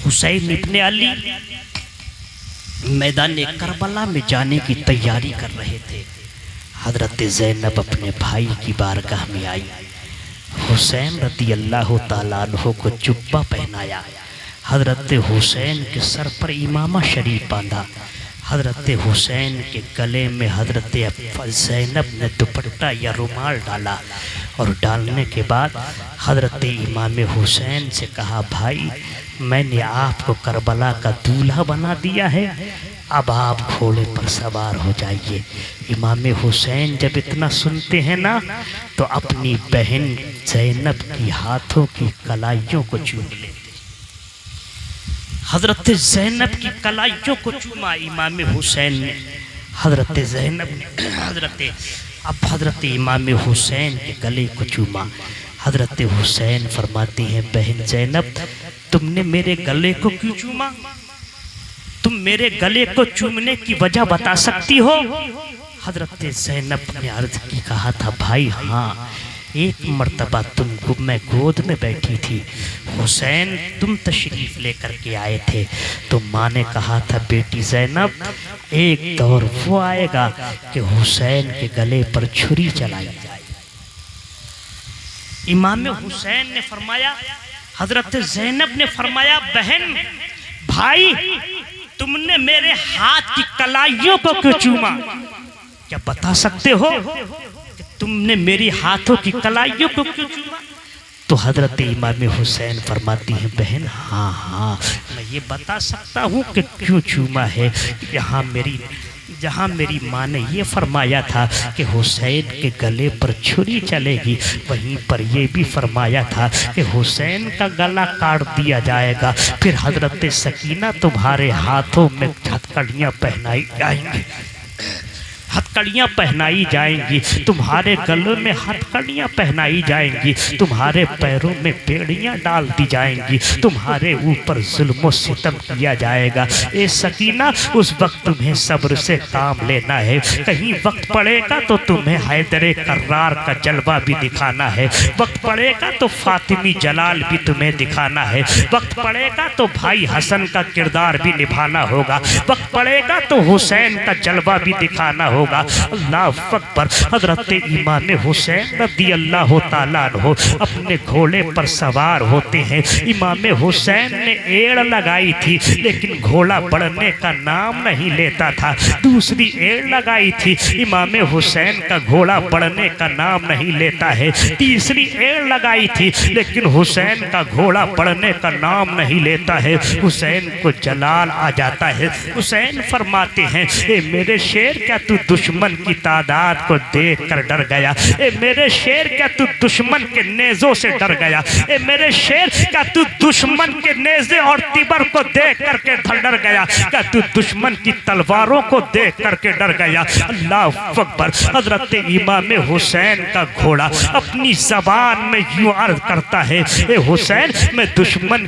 हुसैन इब्ने अली मैदान करबला में जाने की तैयारी कर रहे थे। हजरत ज़ैनब अपने भाई की बारगाह में आई। हुसैन रदी अल्लाह ताला अन्हु को जुब्बा पहनाया। हजरत हुसैन के सर पर इमामा शरीफ बांधा। हजरत हुसैन के गले में हजरत ज़ैनब ने दुपट्टा या रुमाल डाला और डालने के बाद हजरत इमाम हुसैन से कहा, भाई मैंने आपको करबला का दूल्हा बना दिया है, अब आप घोड़े पर सवार हो जाइए। इमाम हुसैन जब इतना सुनते हैं ना तो अपनी बहन ज़ैनब की हाथों की कलाइयों को चूम लेते। हजरत ज़ैनब की कलाइयों को चूमा इमाम हुसैन ने। हजरत ज़ैनब ने हजरत इमाम हुसैन के गले को चूमा। हजरत हुसैन फरमाती हैं, बहन ज़ैनब तुमने मेरे गले को क्यों चूमा? तुम मेरे गले को चूमने की वजह बता सकती हो? हजरत ज़ैनब ने अर्ज की कहा था, भाई हाँ, एक मर्तबा मैं गोद में बैठी थी, हुसैन तुम तशरीफ़ लेकर के आए थे, तो माँ ने कहा था, बेटी ज़ैनब एक दौर वो आएगा कि हुसैन के गले पर छुरी चलाई जाए। इमाम हुसैन ने फरमाया, हजरत ज़ैनब ने फरमाया, बहन भाई तुमने मेरे हाथ की कलाइयों को क्यों चूमा? क्या बता सकते हो कि तुमने मेरी हाथों की कलाइयों को क्यों चूमा? तो हजरत इमाम हुसैन फरमाती हैं, बहन हाँ हाँ मैं ये बता सकता हूँ कि क्यों चूमा है। जहाँ मेरी माँ ने ये फरमाया था कि हुसैन के गले पर छुरी चलेगी, वहीं पर ये भी फरमाया था कि हुसैन का गला काट दिया जाएगा, फिर हजरत सकीना तुम्हारे हाथों में हथकड़ियाँ पहनाई जाएंगी, हथकड़ियाँ पहनाई जाएंगी, तुम्हारे गलों में हथकड़ियाँ पहनाई जाएंगी, तुम्हारे पैरों में बेड़ियाँ डाल दी जाएंगी, तुम्हारे ऊपर जुल्म सितम किया जाएगा। ए सकीना उस वक्त तुम्हें सब्र से काम लेना है, कहीं वक्त पड़ेगा तो तुम्हें हैदर कर्रार का जलवा भी दिखाना है, वक्त पड़ेगा तो फातिमी जलाल भी तुम्हें दिखाना है, वक्त पड़ेगा तो भाई हसन का किरदार भी निभाना होगा, वक्त पड़ेगा तो हुसैन का जलवा भी दिखाना होगा। अल्लाह अकबर। हजरत इमाम हुसैन रदी अल्लाह ताला अन्हु अपने घोड़े पर सवार होते हैं। इमाम हुसैन ने एड़ लगाई थी लेकिन घोड़ा बढ़ने का नाम नहीं लेता था। दूसरी एड़ लगाई थी, इमाम हुसैन का घोड़ा बढ़ने का नाम नहीं लेता है। तीसरी एड़ लगाई थी लेकिन हुसैन का घोड़ा बढ़ने का नाम नहीं लेता है। हुसैन को जलाल आ जाता है। हुसैन फरमाते हैं, ए मेरे शेर क्या तू दुश्मन की तादाद को देख कर डर गया? ए मेरे शेर क्या तू दुश्मन के नेज़ों से डर गया? ए मेरे शेर क्या तू दुश्मन के नेज़े और तिबर को देख करके डर गया? क्या तू दुश्मन की तलवारों को देख करके डर गया? अल्लाह अकबर। हजरत इमाम हुसैन का घोड़ा अपनी ज़बान में यूं अर्ज करता है, ए हुसैन मैं दुश्मन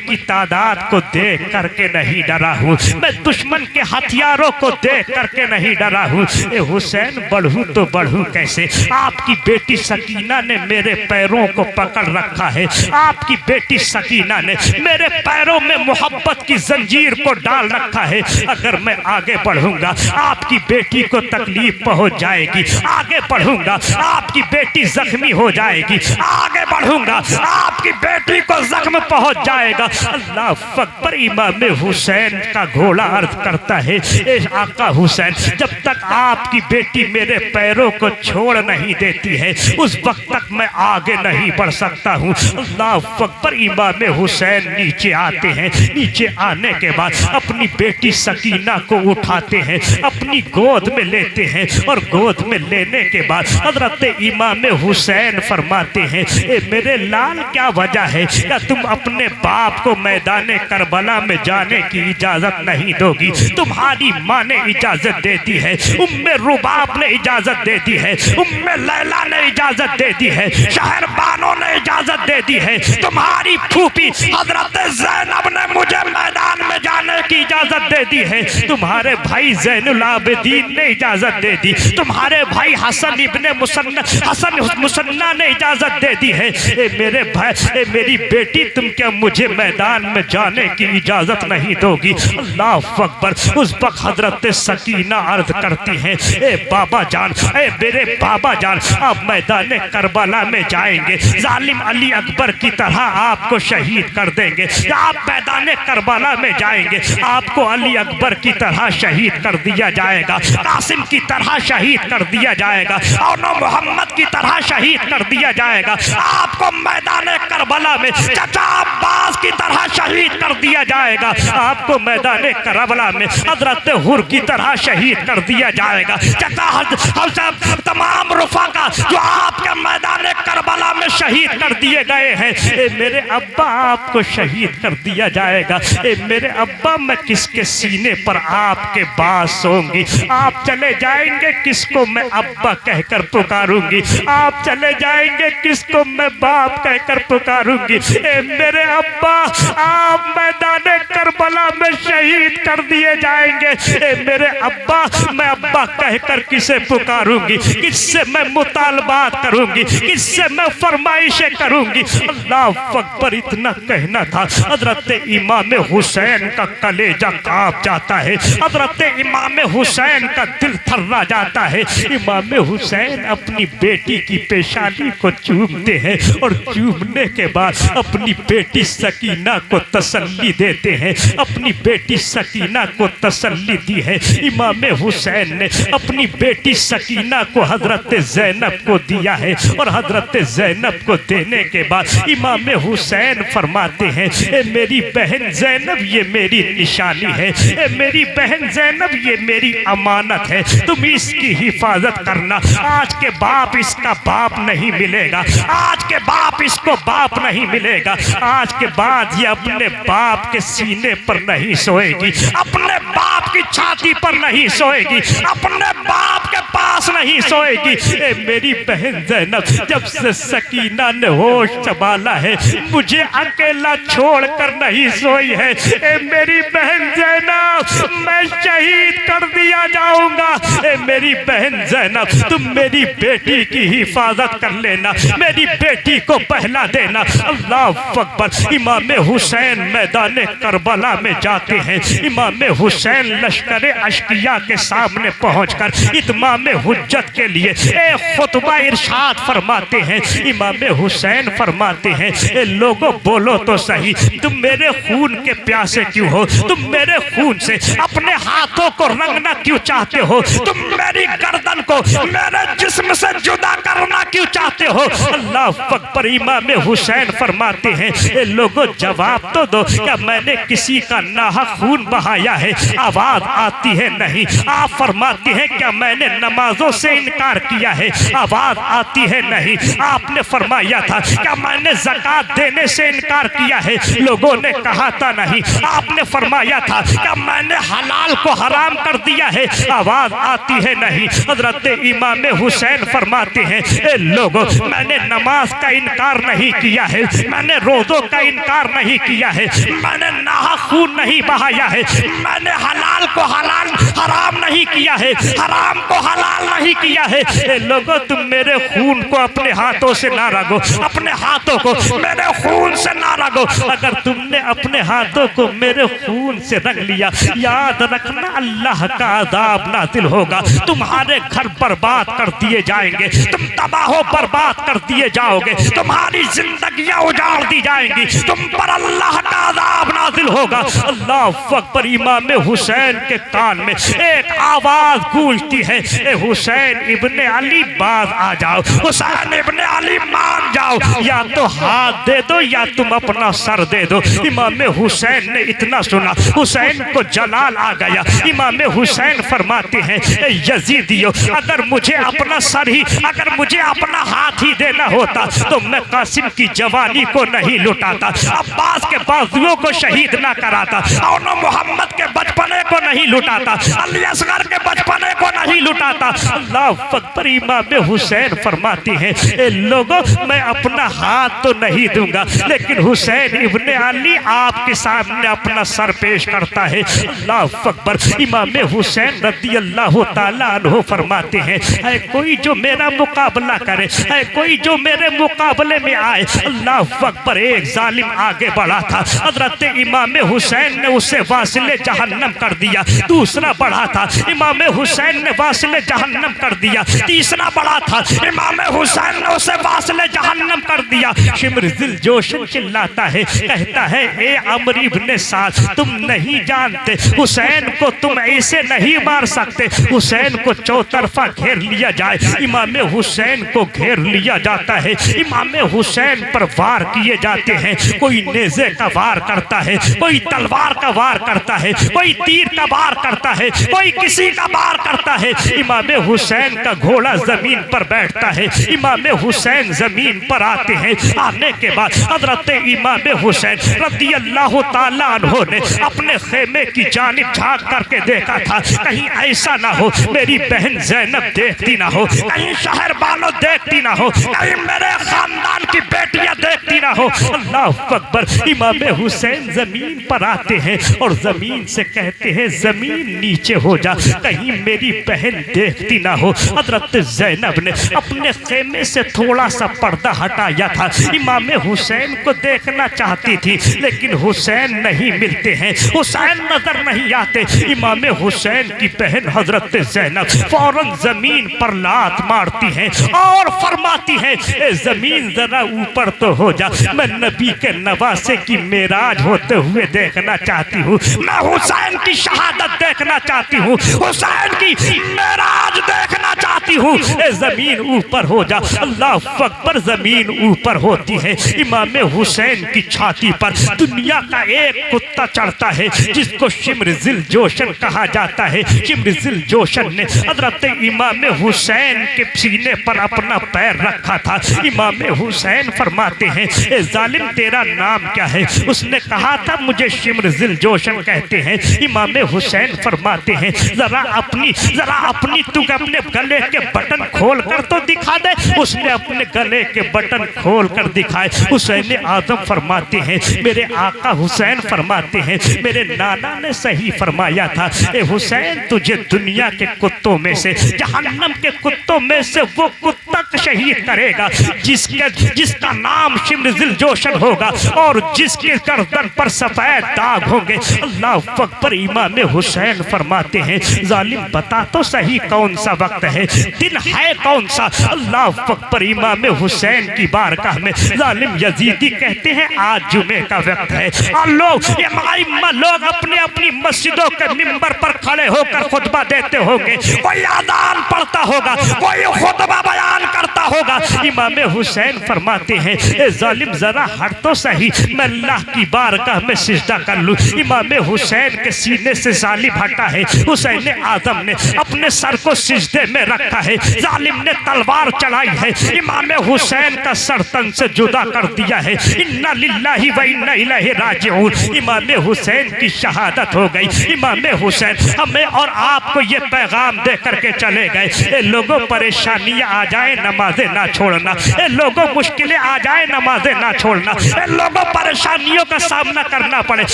की तादाद को देख करके नहीं डरा हूँ, मैं दुश्मन के हथियारों को देख करके नहीं डरा हूँ। ए हुसैन बढ़ूँ तो बढ़ूँ कैसे? आपकी बेटी सकीना ने मेरे पैरों को पकड़ रखा है, आपकी बेटी सकीना ने मेरे पैरों में मोहब्बत की जंजीर को डाल रखा है। अगर मैं आगे बढ़ूंगा आपकी बेटी को तकलीफ पहुंच जाएगी, आगे बढ़ूंगा आपकी बेटी जख्मी हो जाएगी, आगे बढ़ूंगा आपकी बेटी को जख्म पहुंच जाएगा। अल्लाह अकबर। इमाम हुसैन का घोड़ा अर्ज करता है, ए आका हुसैन जब तक आपकी बेटी मेरे पैरों को छोड़ नहीं देती है उस वक्त तक मैं आगे नहीं बढ़ सकता हूँ। अल्लाह अकबर। इमाम हुसैन नीचे आते हैं, नीचे आने के बाद अपनी बेटी सकीना को उठाते हैं, अपनी गोद में लेते हैं और गोद में लेने के बाद हजरत इमाम हुसैन फरमाते हैं, ए मेरे लाल क्या वजह है क्या तुम अपने बाप को मैदान करबला में जाने की इजाजत नहीं दोगी? तुम्हारी माँ ने इजाजत दे दी है, उम्मे रुबाब ने इजाजत दे दी है, उम्मे लैला ने इजाजत दे दी है, शहरबानों ने इजाजत दे दी है, तुम्हारी फूफी हजरत ज़ैनब ने मुझे मैदान में जाने की इजाजत दे दी है, तुम्हारे भाई ज़ैनुल आबिदीन ने इजाजत दे दी, तुम्हारे भाई हसन इब्ने मुसन्ना ने इजाजत दे दी है। ए मेरे भाई, ए मेरी बेटी, तुम क्या मुझे मैदान में जाने की इजाजत नहीं दोगी? अल्लाह अकबर। उस वक्त हजरत सकीना अर्ज करती हैं, ए बाबा जान, ए मेरे बाबा जान, आप मैदान करबला में जाएंगे, जालिम अली अकबर की तरह आपको शहीद कर देंगे। आप मैदान करबला में जाएंगे, आपको अली अकबर की तरह शहीद कर दिया जाएगा, कासिम की तरह शहीद कर दिया जाएगा, और मोहम्मद की तरह शहीद कर दिया जाएगा। आपको मैदान करबला में चाचा अब्बास की तरह शहीद कर दिया जाएगा, आपको मैदान करबला में हजरत हुर की तरह शहीद कर दिया जाएगा। चाचा तमाम रुफाका जो आपके मैदान करबला में शहीद कर दिए गए हैं, ए मेरे अब्बा आपको शहीद कर दिया जाएगा। ए मेरे अब्बा, मैं किसके सीने पर आपके बास होंगी? आप चले जाएंगे, किसको मैं अब्बा कहकर पुकारूंगी? आप चले जाएंगे, किसको मैं बाप कहकर पुकारूंगी? ए मेरे अब्बा, आप मैदान करबला में शहीद कर दिए जाएंगे। ए मेरे अब्बा, मैं अब्बा कहकर किसे पुकारूंगी? किससे मैं मुतालबात करूंगी? किससे मैं फरमाइशें करूंगी? अल्लाह अकबर। इतना कहना था, हजरत इमाम हुसैन का कलेजा कांप जाता है, हजरत इमाम हुसैन का दिल थर्रा जाता है। इमाम हुसैन अपनी बेटी की पेशानी को चूमते हैं और चूमने के बाद अपनी बेटी सकीना को तसल्ली देते हैं। अपनी बेटी सकीना को तसल्ली दी है। इमाम हुसैन ने अपनी बेटी सकीना को हजरत ज़ैनब को दिया है, और हजरत ज़ैनब को देने के बाद इमाम हुसैन फरमाते हैं, ए मेरी बहन ज़ैनब, ये मेरी निशानी है, ए मेरी बहन ज़ैनब, ये मेरी अमानत है, तुम इसकी हिफाजत करना। आज के बाप इसका बाप नहीं मिलेगा, आज के बाप इसको बाप नहीं मिलेगा, आज के बाद ये अपने बाप के सीने पर नहीं सोएगी, अपने बाप की छाती पर नहीं सोएगी, अपने बाप के पास नहीं सोएगी। ए मेरी बहन ज़ैनब, जब से सकीना ने होश संभाला है, मुझे अकेला छोड़कर नहीं सोई है। ए मेरी बहन ज़ैनब, मैं शहीद कर दिया जाऊंगा। ए मेरी बहन ज़ैनब, तुम मेरी बेटी की हिफाजत कर लेना, मेरी बेटी को पहला देना। अल्लाह अकबर। इमाम हुसैन मैदान करबला में जाते हैं। इमाम हुसैन लश्कर अश्किया के सामने पहुंचकर इत्माम हुज्जत के लिए एक खुतबा इरशाद फरमाते हैं। इमाम हुसैन फरमाते हैं, ए लोगों बोलो तो सही, तुम मेरे खून के प्यासे क्यों हो? तुम मेरे खून से अपने हाथों को रंगना क्यों चाहते हो? तुम मेरी गर्दन को मेरे जिस्म से जुदा करना क्यों चाहते हो? अल्लाह अकबर। इमाम हुसैन फरमाते हैं, ए लोगों जवाब तो दो, क्या मैंने किसी का नाहक खून बहाया है? आवाज आती है नहीं। आप फरमाते हैं, क्या मैंने नमाजों से इनकार किया है? आवाज आती है नहीं। आपने फरमाया था, क्या मैंने ज़कात देने से इनकार किया है? लोगों ने कहा था नहीं। आपने फरमाया था, क्या मैंने हलाल को हराम कर दिया है? आवाज आती है नहीं। हजरत इमाम हुसैन फरमाते हैं, ए लोगों, मैंने नमाज का इनकार नहीं किया है, मैंने रोज़ों का इनकार नहीं किया है, मैंने नाहक खून नहीं बहाया है, मैंने हलाल को हलाल हराम नहीं किया है, हराम को हलाल नहीं किया है। ए लोगों, तुम मेरे खून को अपने हाथों से ना रगो, अपने हाथों को मेरे खून से ना रगो। अगर तुमने अपने हाथों को मेरे खून से रंग लिया, याद रखना अल्लाह का अज़ाब नाज़िल होगा, तुम्हारे घर बर्बाद कर दिए जाएंगे, तुम तबाह बर्बाद कर दिए जाओगे, तुम्हारी जिंदगियां उजाड़ दी जाएंगी, तुम पर अल्लाह का अज़ाब नाज़िल होगा। अल्लाह अकबर। इमाम हुसैन के कान में एक आवाज गूंजती है, ए हुसैन इब्ने अली बाज आ जाओ, हुसैन इब्ने अली मान जाओ, या तो हाथ दे दो या तुम अपना सर दे दो। इमाम हुसैन ने इतना सुना, हुसैन को जलाल आ गया। इमाम हुसैन फरमाते हैं, ए यजीदियो, अगर मुझे अपना सर ही, अगर मुझे अपना हाथ ही देना होता तो मैं कासिम की जवानी को नहीं लुटाता, अब्बास के बाजुओं को शहीद ना कराता, और न मोहम्मद के बचपने को नहीं लुटाता, अली असगर के बचपने को नहीं लुटाता। अल्लाह अकबर। इमाम हुसैन फरमाती हैं, ए लोगों मैं अपना हाथ तो नहीं दूंगा, लेकिन हुसैन इब्ने अली आपके सामने अपना सर पेश करता है। अल्लाह अकबर। इमाम हुसैन रज़ी अल्लाह ताला अन्हु फरमाते हैं, है कोई जो मेरा मुकाबला करे, है कोई जो मेरे मुकाबले में आए। अल्लाह अकबर। एक जालिम आगे बढ़ा था, हजरत इमाम हुसैन ने उसे वासिले जहन्नम कर दिया। दूसरा बढ़ा था, इमाम हुसैन ने वासिले जहन्नम कर दिया। तीसरा बढ़ा था, इमाम हुसैन ने उसे वासिले जहन्नम कर दिया। शिम्र दिल जोशन चिल्लाता है, कहता है, ए अमर इब्ने साद, तुम नहीं जानते हुसैन को तुम ऐसे नहीं मार सकते। हुसैन को चौतरफा घेर लिया जाए। इमाम हुसैन को घेर लिया जाता है, इमाम हुसैन पर वार किए जाते हैं। कोई नेज़े का वार करता है, कोई तलवार का वार करता है, कोई तीर का वार करता है, कोई किसी का वार करता है। इमाम हुसैन का घोड़ा जमीन पर बैठता है। इमाम हुसैन जमीन पर आते हैं। आने के बाद हजरत इमाम हुसैन रज़ी अल्लाह ताला अन्हु ने अपने खेमे की जानिब झांक करके देखा था, कहीं ऐसा ना हो मेरी बहन ज़ैनब देखती ना हो, कहीं शहर वालों देखती ना हो, कहीं मेरे खानदान की बेटियां देखती ना हो। अल्लाह अकबर। इमाम हुसैन जमीन पर आते हैं और जमीन से कहते हैं, जमीन नीचे हो जा, कहीं मेरी बहन देखती ना हो। हजरत ज़ैनब ने अपने खेमे से थोड़ा सा पर्दा हटाया था, इमाम हुसैन को देखना चाहती थी, लेकिन हुसैन नहीं मिलते हैं, हुसैन नजर नहीं आते। इमाम हुसैन की बहन हजरत ज़ैनब फौरन जमीन पर लात मारती हैं और फरमाती हैं, ए जमीन जरा ऊपर तो हो जा, मैं नबी के नवासे की मेराज होते हुए देखना चाहती हूँ, मैं हुसैन की शहादत देखना चाहती हूँ, हुसैन की मेराज देखना चाहती हूँ, ए जमीन ऊपर हो जा। अल्लाह अकबर। जमीन ऊपर होती है। इमाम हुसैन की छाती पर दुनिया का एक कुत्ता चढ़ता है, जिसको शिम्र दिल जोशन कहा जाता है। शिम्र दिल जोशन ने हजरत इमाम हुसैन के सीने पर अपना पैर रखा था। इमाम हुसैन फरमाते हैं, ए जालिम तेरा नाम क्या है? उसने कहा था, मुझे शिम्र दिल जोशन कहते हैं। इमाम हुसैन फरमाते हैं, जरा अपनी तू अपने गले के बटन खोल कर तो दिखा दे। उसने अपने गले के बटन खोल कर दिखाए। हुसैन आजम फरमाते हैं, मेरे आका हुसैन फरमाते हैं, मेरे नाना ने सही फरमाया था, ए हुसैन तुझे दुनिया के कुत्तों में से, जहन्नम के कुत्तों में से वो कुत्ता शहीद करेगा जिसका नाम शिम्र दिल जोशन होगा और जिसके गर्दन पर सफेद दाग होंगे। अल्लाह अकबर। इमाम हुसैन फरमाते हैं, जालिम बता तो सही कौन सा वक्त है, दिन है कौन सा? अल्लाह अकबर। इमाम हुसैन की बारगाह में जालिम यजीदी कहते हैं, आज जुमे का वक्त है और लोग अपने अपनी मस्जिदों के मिंबर पर खड़े होकर खुतबा देते होंगे, कोई आदान पढ़ता होगा, कोई खुतबा बयान करता होगा। इमाम हुसैन फरमाते हैं, ए जालिम जरा हट तो सही, मैं अल्लाह की बारगाह में सिजदा कर लूं। इमाम हुसैन के सीने से जालिम हटा है। हुसैन आजम ने अपने सर को सिजदे में रखा है। जालिम ने तलवार चलाई है, इमाम हुसैन का सर तन से जुदा कर दिया है। इन्ना लिल्लाहि व इन्ना इलैहि राजिऊन। इमाम हुसैन की शहादत हो गई। इमाम हुसैन हमें और आपको ये पैगाम दे करके चले गए, ए लोगों परेशानियां आ जाए नमाजें ना छोड़ना, ए लोगों मुश्किलें आ जाए नमाजें ना छोड़ना, ए लोगों परेशानियों का सामना करना पड़े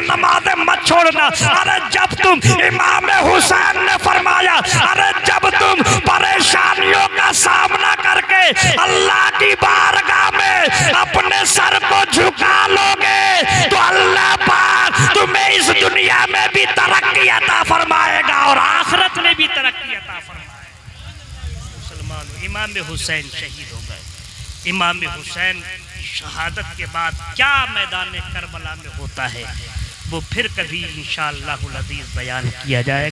नमाजें मत छोड़ना। अरे जब तुम इमाम हुसैन ने फरमाया, अरे जब तुम परेशानियों का सामना करके अल्लाह की बारगाह में अपने सर को झुका लोगे तो अल्लाह पाक तुम्हें इस दुनिया में भी तरक्की अता फरमाएगा और आखिरत में भी तरक्की अता फरमाएगा। मुसलमानों, इमाम हुसैन शहीद हो गए। इमाम हुसैन शहादत के बाद क्या मैदान करबला में होता है वो फिर कभी इंशाअल्लाह अज़ीज़ बयान किया जाएगा।